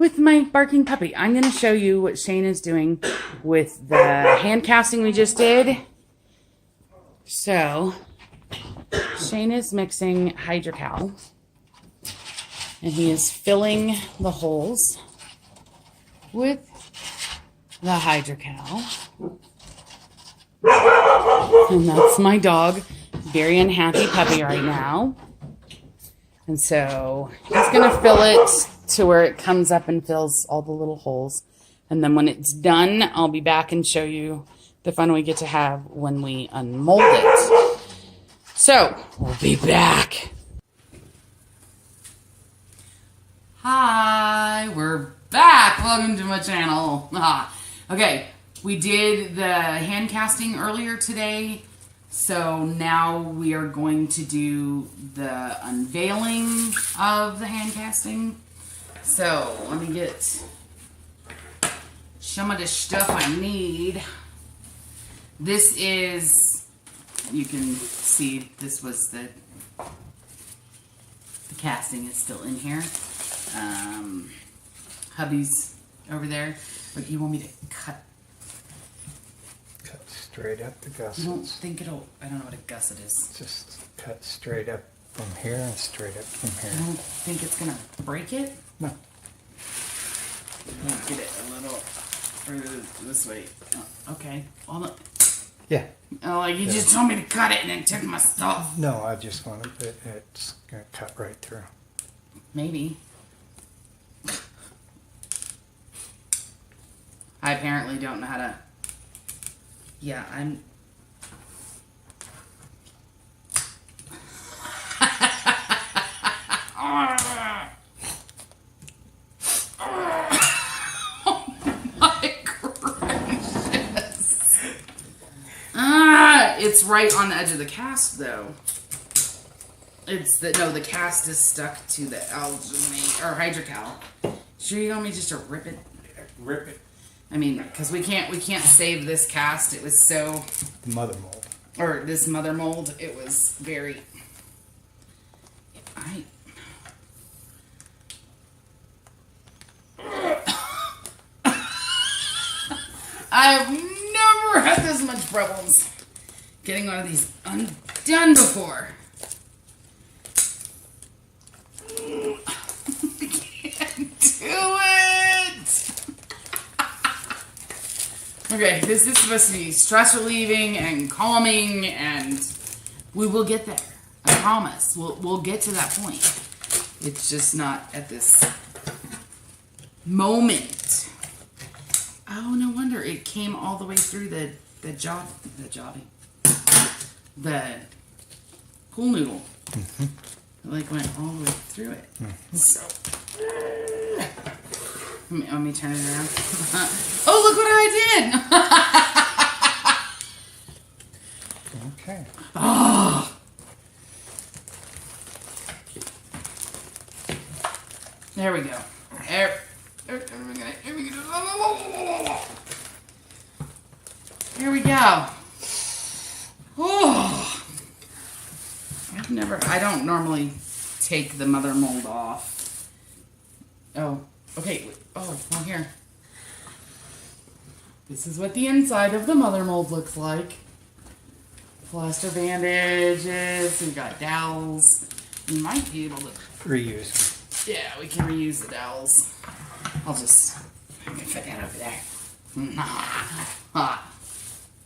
with my barking puppy. I'm going to show you what Shane is doing with the hand casting we just did. So, Shane is mixing hydracal, and he is filling the holes with the hydracal. And that's my dog, very unhappy puppy right now. And so he's going to fill it to where it comes up and fills all the little holes. And then when it's done, I'll be back and show you the fun we get to have when we unmold it. So, we'll be back. Hi, we're back. Welcome to my channel. Okay, we did the hand casting earlier today. So now we are going to do the unveiling of the hand casting. So let me get some of the stuff I need. This is, you can see this was the casting is still in here. Hubby's over there. But you want me to cut straight up the gussets. I don't think it'll, I don't know what a gusset is. Just cut straight up from here and straight up from I here. don't think it's gonna break it. No. I'll get it a little further this way. Oh, okay. Hold on. Yeah. Oh, like you just told me to cut it and then took my stuff. No, I just wanted it. It's gonna cut right through. Maybe. I apparently don't know how to. Yeah, I'm. Oh my gracious. It's right on the edge of the cast, though. It's the no, the cast is stuck to the alginate or hydracal. Sure, you want me just to rip it? Rip it. I mean, because we can't save this cast. It was so The mother mold. or this mother mold. It was very. I've never had this much problems getting one of these undone before. I can't do it. Okay, this is supposed to be stress relieving and calming, and we will get there. I promise. We'll get to that point. It's just not at this moment. Oh, no wonder it came all the way through the pool noodle. Mm-hmm. It like went all the way through it. Mm-hmm. So. Let me turn it around. Oh, look what I did! Okay. Oh. There we go. Here we go. Oh. I don't normally take the mother mold off. Oh, okay. Oh, well, here. This is what the inside of the mother mold looks like. Plaster bandages. We got dowels. We might be able to Reuse. Yeah, we can reuse the dowels. I'm gonna put that over there.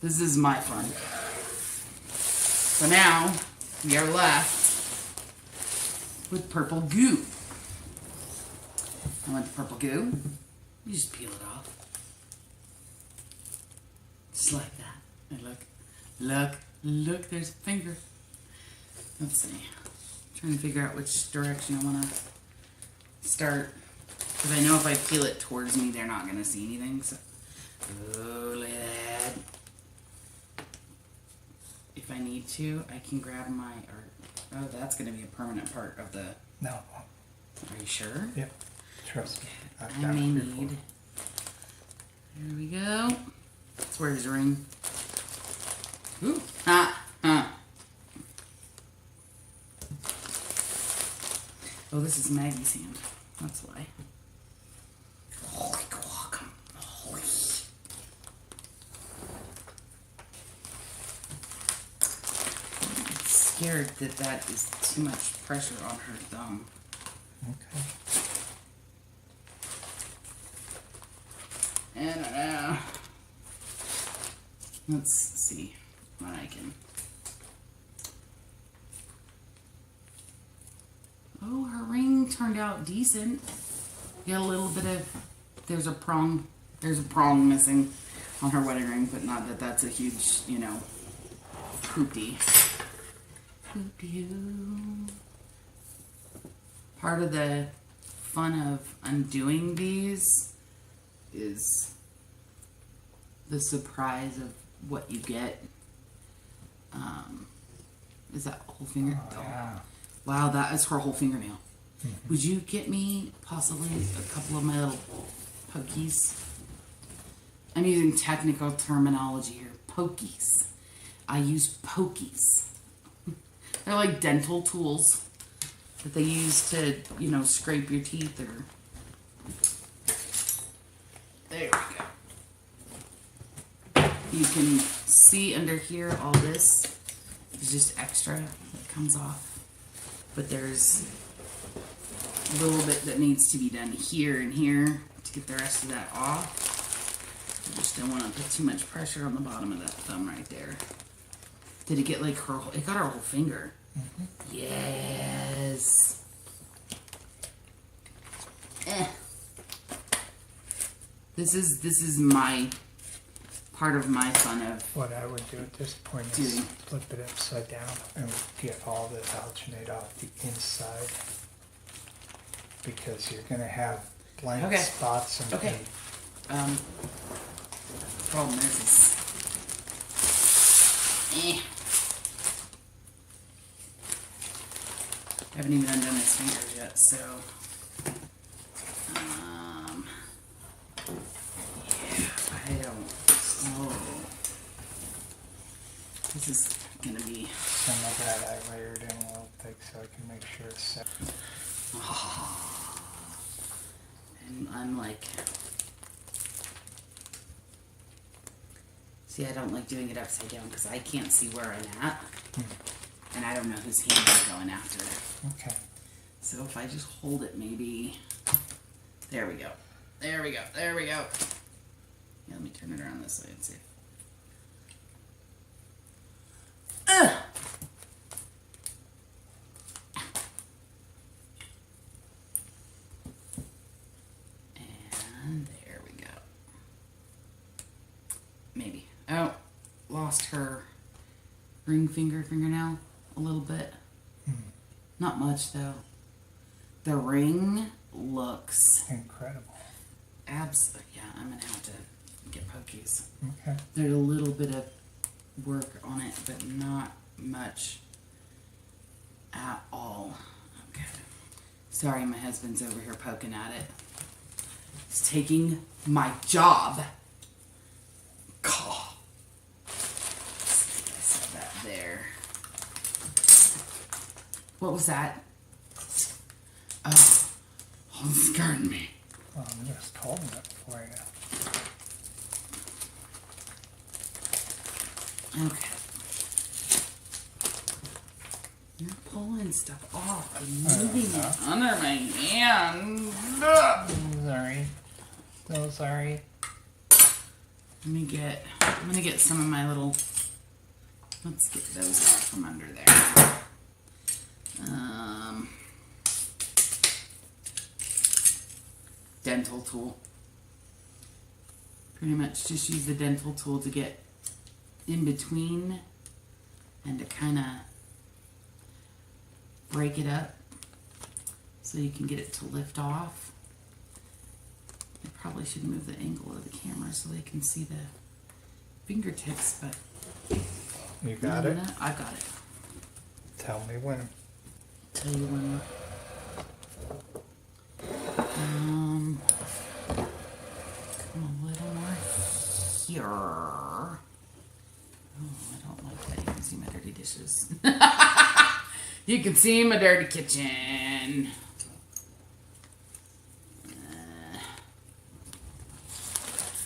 This is my fun. So now we are left with purple goo. I want the purple goo. You just peel it off. Just like that. And look, there's a finger. Let's see. I'm trying to figure out which direction I want to start. Because I know if I peel it towards me, they're not going to see anything. So, oh, look at that. If I need to, I can grab my... oh, that's going to be a permanent part of the... No. Are you sure? Yep. Trust me. I've I done may it need... before. There we go. That's where his ring. Ooh. Oh, this is Maggie's hand. That's why. scared that that is too much pressure on her thumb. Okay. And let's see what I can. Oh, her ring turned out decent. Get a little bit of. There's a prong missing on her wedding ring, but not that that's a huge, you know, poopy. Part of the fun of undoing these is the surprise of what you get. Is that whole finger? Oh, yeah. Wow, that is her whole fingernail. Mm-hmm. Would you get me possibly a couple of my little pokies? I'm using technical terminology here. Pokies. I use pokies. They're like dental tools that they use to, you know, scrape your teeth or... There we go. You can see under here all this is just extra that comes off. But there's a little bit that needs to be done here and here to get the rest of that off. I just don't want to put too much pressure on the bottom of that thumb right there. Did it get like her whole... It got her whole finger. Mm-hmm. Yes. This is my part of my fun of what I would do at this point is flip it upside down and get all the alginate off the inside, because you're going to have blank spots and problem is I haven't even undone his fingers yet, so I don't. Oh, this is gonna be. Some of that I layered in a little thick so I can make sure it's set. Oh. And I'm like, see, I don't like doing it upside down because I can't see where I'm at, and I don't know whose hand I'm going after. Okay. So if I just hold it, maybe. There we go. There we go. There we go. Yeah, let me turn it around this way and see. And there we go. Maybe. Oh, lost her fingernail a little bit. Not much though. The ring looks incredible. Absolutely. Yeah, I'm gonna have to get pokies. Okay. There's a little bit of work on it, but not much at all. Okay. Sorry, my husband's over here poking at it. He's taking my job. God. I said that there. What was that? Oh, it scared me. Well, I'm just holding it for you. Okay. You're pulling stuff off and moving it under my hand. Sorry. So sorry. I'm gonna get some of my little, let's get those off from under there. Dental tool. Pretty much just use the dental tool to get in between and to kind of break it up so you can get it to lift off. I probably should move the angle of the camera so they can see the fingertips, but you got it? I got it. Tell me when. Tell you when. Come a little more here. Oh, I don't like that. You can see my dirty dishes. You can see my dirty kitchen.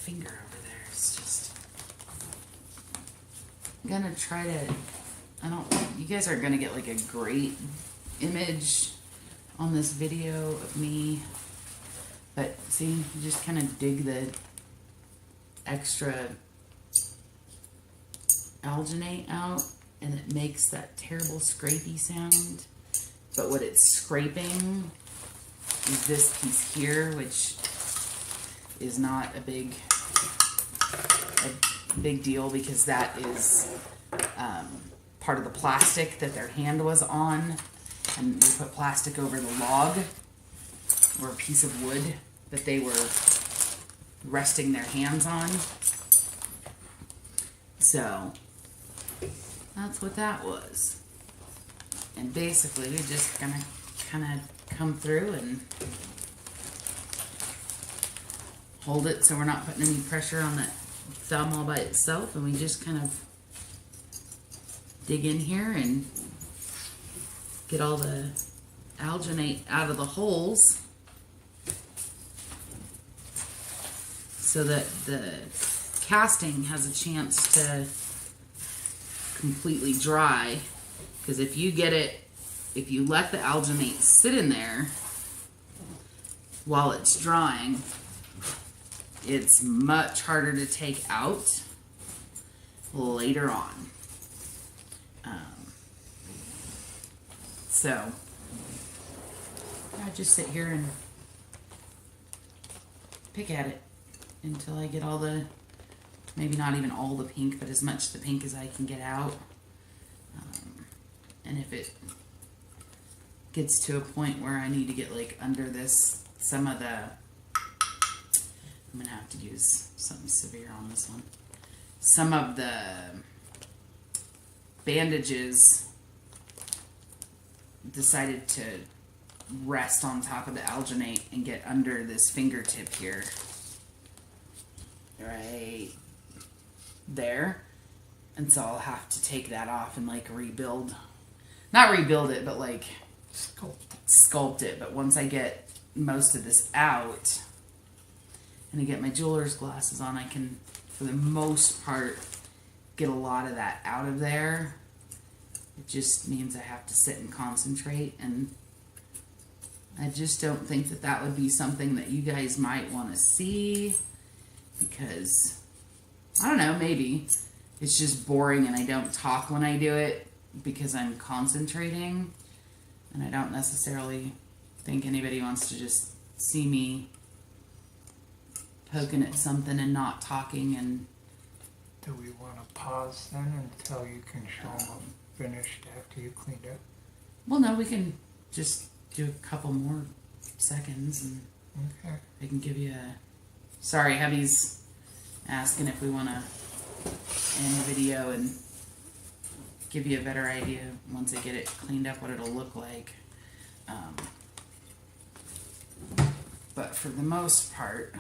Finger over there is just... I'm gonna try to you guys aren't gonna get like a great image on this video of me, but see, you just kind of dig the extra alginate out, and it makes that terrible scrapey sound. But what it's scraping is this piece here, which is not a big deal, because that is part of the plastic that their hand was on, and they put plastic over the log or a piece of wood that they were resting their hands on. So that's what that was. And basically we're just gonna kind of come through and hold it so we're not putting any pressure on that thumb all by itself, and we just kind of dig in here and get all the alginate out of the holes so that the casting has a chance to completely dry. Because if you let the alginate sit in there while it's drying, it's much harder to take out later on. So I just sit here and pick at it until I get all the, maybe not even all the pink, but as much the pink as I can get out. And if it gets to a point where I need to get like under this, some of the, I'm gonna have to use something severe on this one. Some of the bandages decided to rest on top of the alginate and get under this fingertip here. Right there. And so I'll have to take that off and like rebuild. Not rebuild it, but like sculpt it. But once I get most of this out and I get my jeweler's glasses on, I can, for the most part, get a lot of that out of there. It just means I have to sit and concentrate, and I just don't think that that would be something that you guys might want to see, because, I don't know, maybe it's just boring and I don't talk when I do it because I'm concentrating, and I don't necessarily think anybody wants to just see me poking at something and not talking. And do we want to pause then until you can show them finished after you cleaned up? Well, no, we can just do a couple more seconds, and okay. I can give you a... Sorry, hubby's asking if we want to end the video and give you a better idea once I get it cleaned up what it'll look like. But for the most part,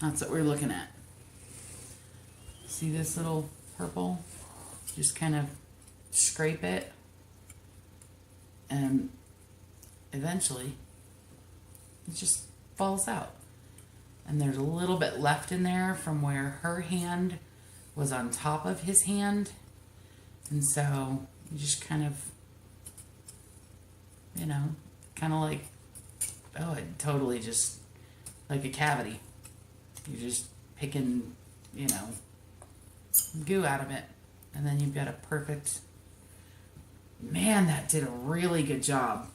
that's what we're looking at. See this little purple? Just kind of scrape it, and eventually it just falls out. And there's a little bit left in there from where her hand was on top of his hand. And so you just kind of, you know, kind of like, oh, it totally just like a cavity. You're just picking, you know, goo out of it. And then you've got a perfect, man, that did a really good job.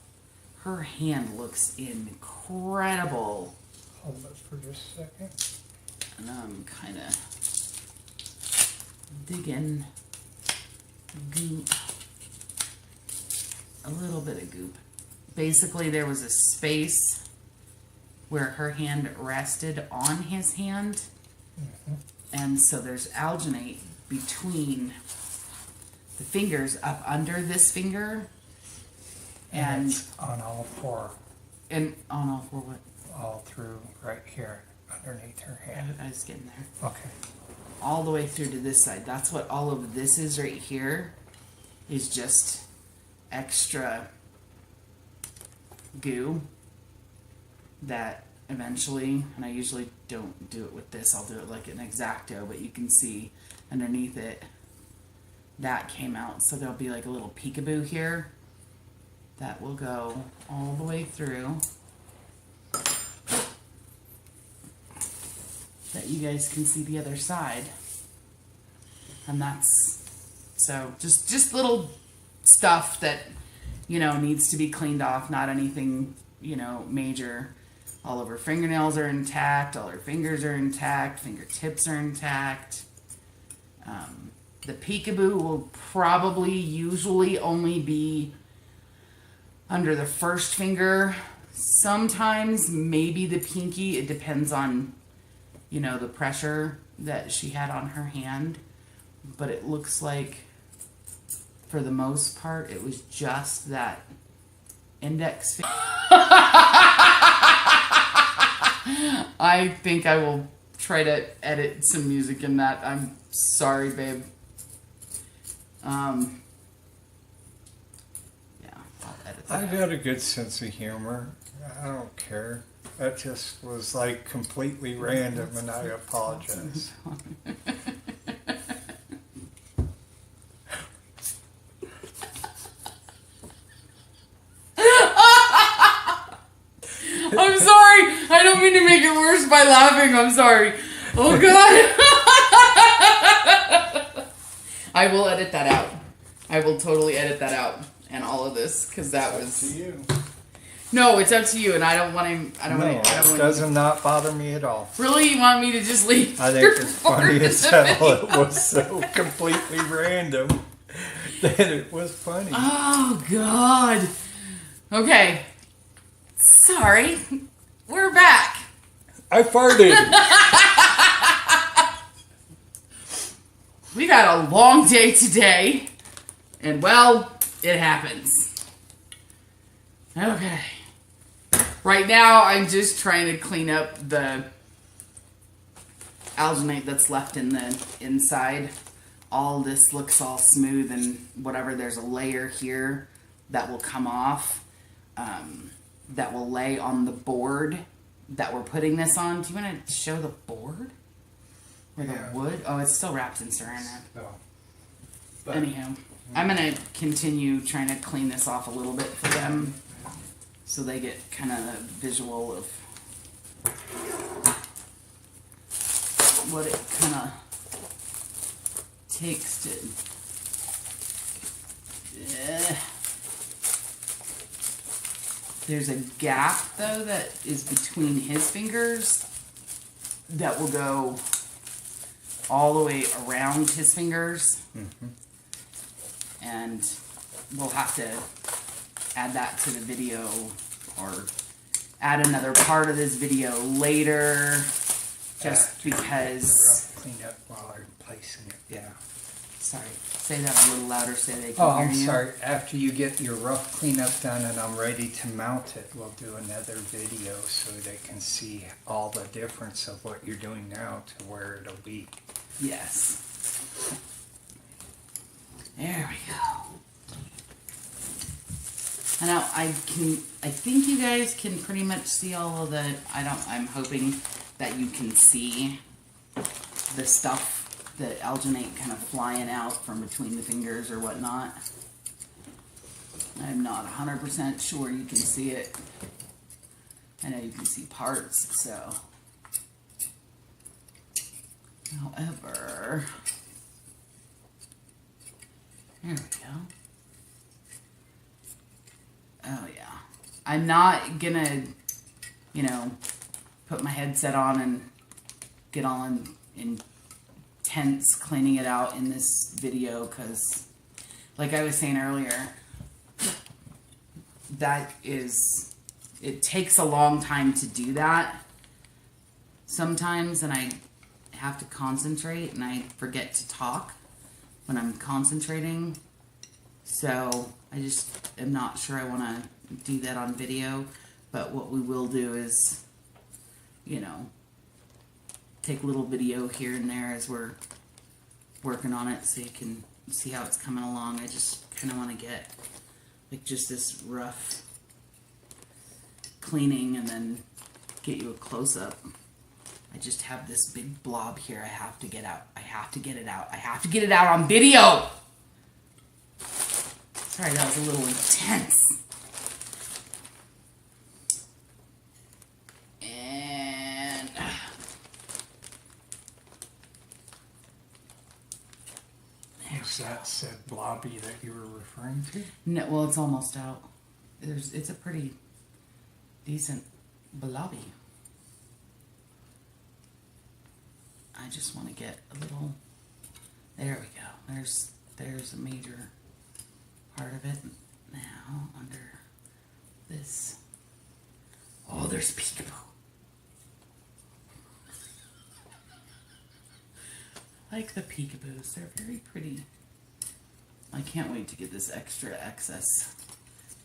Her hand looks incredible. Hold it for just a second. And I'm kind of digging goop, a little bit of goop. Basically, there was a space where her hand rested on his hand, and so there's alginate between the fingers up under this finger, and it's on all four. And on all four what? All through right here underneath her hand. I was getting there. Okay. All the way through to this side. That's what all of this is right here, is just extra goo that eventually, and I usually don't do it with this, I'll do it like an X-Acto, but you can see underneath it that came out. So there'll be like a little peekaboo here that will go all the way through, that you guys can see the other side. And that's, so just little stuff that, you know, needs to be cleaned off, not anything, you know, major. All of her fingernails are intact, all her fingers are intact, fingertips are intact. The peekaboo will probably usually only be under the first finger. Sometimes maybe the pinky. It depends on, you know, the pressure that she had on her hand. But it looks like, for the most part, it was just that index finger. I think I will try to edit some music in that. I'm sorry, babe. Yeah, I'll edit that. I've got a good sense of humor. I don't care. That just was like completely random, and I apologize. I'm sorry. I don't mean to make it worse by laughing. I'm sorry. Oh, God. I will edit that out. I will totally edit that out and all of this, because that was... Up to you. No, it's up to you, and I don't want him... It does not bother me at all. Really? You want me to just leave? I think it's funny as hell. It was so completely random that it was funny. Oh, God. Okay. Sorry. We're back. I farted. We got a long day today, and well, it happens. Okay. Right now, I'm just trying to clean up the alginate that's left in the inside. All this looks all smooth and whatever. There's a layer here that will come off, that will lay on the board that we're putting this on. Do you want to show the board? Or the wood? Oh, it's still wrapped in saran wrap. No. Anyhow, I'm going to continue trying to clean this off a little bit for them, so they get kind of a visual of what it kind of takes to... There's a gap, though, that is between his fingers that will go all the way around his fingers. Mm-hmm. And we'll have to add that to the video, or add another part of this video later, just because... Clean up while I'm placing it. Yeah. Sorry, say that a little louder so they can Oh, hear I'm you. sorry. After you get your rough cleanup done and I'm ready to mount it, we'll do another video so they can see all the difference of what you're doing now to where it'll be. Yes. There we go. I know I think you guys can pretty much see all of the, I'm hoping that you can see the stuff, the alginate kind of flying out from between the fingers or whatnot. I'm not 100% sure you can see it. I know you can see parts, so. However, there we go. Oh yeah. I'm not gonna, you know, put my headset on and get all intense cleaning it out in this video, because like I was saying earlier, it takes a long time to do that sometimes, and I have to concentrate and I forget to talk when I'm concentrating, so I just am not sure I want to do that on video. But what we will do is, you know, take a little video here and there as we're working on it, so you can see how it's coming along. I just kind of want to get like just this rough cleaning and then get you a close-up. I just have this big blob here I have to get out. I have to get it out. I have to get it out on video! Sorry, that was a little intense. And Is that said blobby that you were referring to? no, well, it's almost out. It's a pretty decent blobby. I just want to get a little. There we go. There's a major part of it. Now under this. Oh, there's peekaboo. I like the peekaboos. They're very pretty. I can't wait to get this extra excess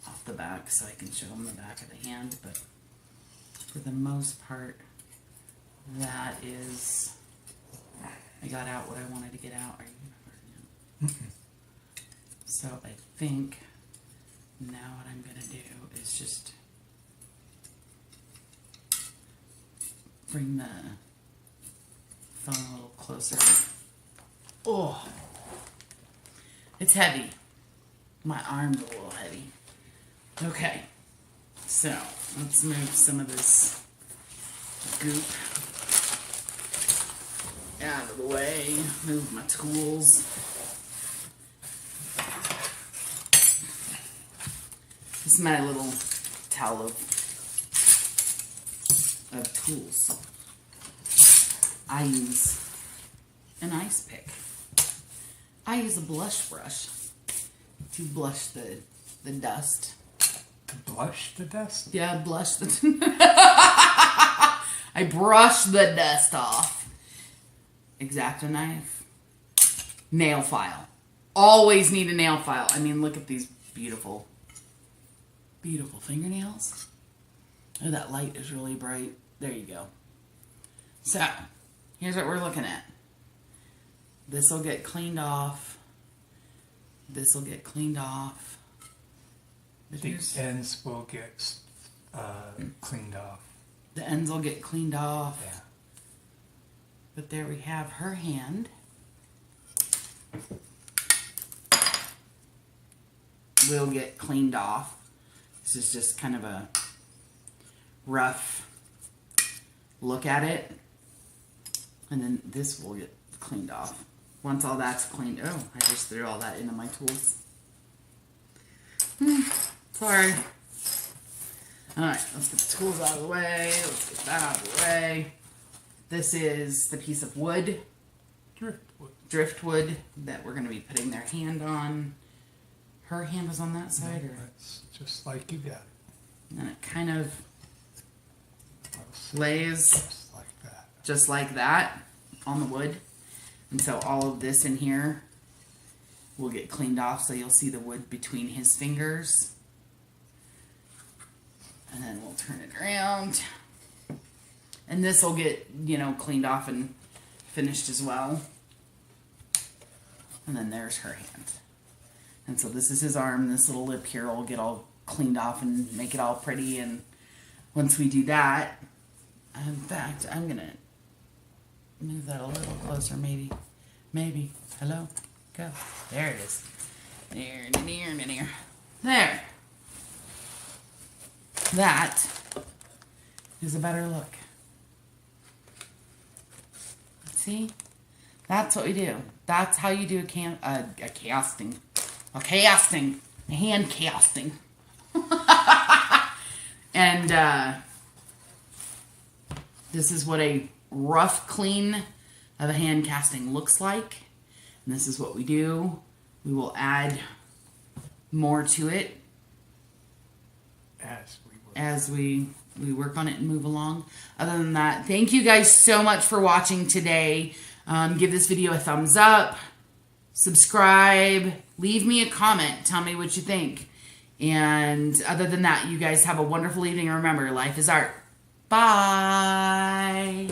off the back so I can show them the back of the hand. But for the most part, that is. I got out what I wanted to get out. Are you? So I think now what I'm going to do is just bring the phone a little closer. Oh, it's heavy. My arm's a little heavy. Okay, so let's move some of this goop out of the way. Move my tools. This is my little towel of tools. I use an ice pick. I use a blush brush to blush the dust. To blush the dust? Yeah, blush the I brush the dust off. X-Acto knife. Nail file. Always need a nail file. I mean, look at these beautiful, beautiful fingernails. Oh, that light is really bright. There you go. So, here's what we're looking at. This will get cleaned off. This will get cleaned off. The ends will get cleaned off. The ends will get cleaned off. Yeah. But there we have her hand. Will get cleaned off. This is just kind of a rough look at it. And then this will get cleaned off. Once all that's cleaned, oh, I just threw all that into my tools. Sorry. Alright, let's get the tools out of the way. Let's get that out of the way. This is the piece of wood. Driftwood that we're going to be putting their hand on. Her hand was on that side? No, or? that's just like you got it. And it kind of lays just like that on the wood. And so all of this in here will get cleaned off, so you'll see the wood between his fingers. And then we'll turn it around. And this will get, cleaned off and finished as well. And then there's her hand. And so this is his arm. This little lip here will get all cleaned off and make it all pretty. And once we do that, in fact, I'm going to move that a little closer, maybe. Maybe. Hello? Go. There it is. There. That is a better look. See? That's what we do. That's how you do a casting. A hand casting. And this is what a rough clean of a hand casting looks like. And this is what we do. We will add more to it as we work on it and move along. Other than that, thank you guys so much for watching today. Give this video a thumbs up, subscribe, leave me a comment, tell me what you think. And other than that, you guys have a wonderful evening. Remember, life is art. Bye.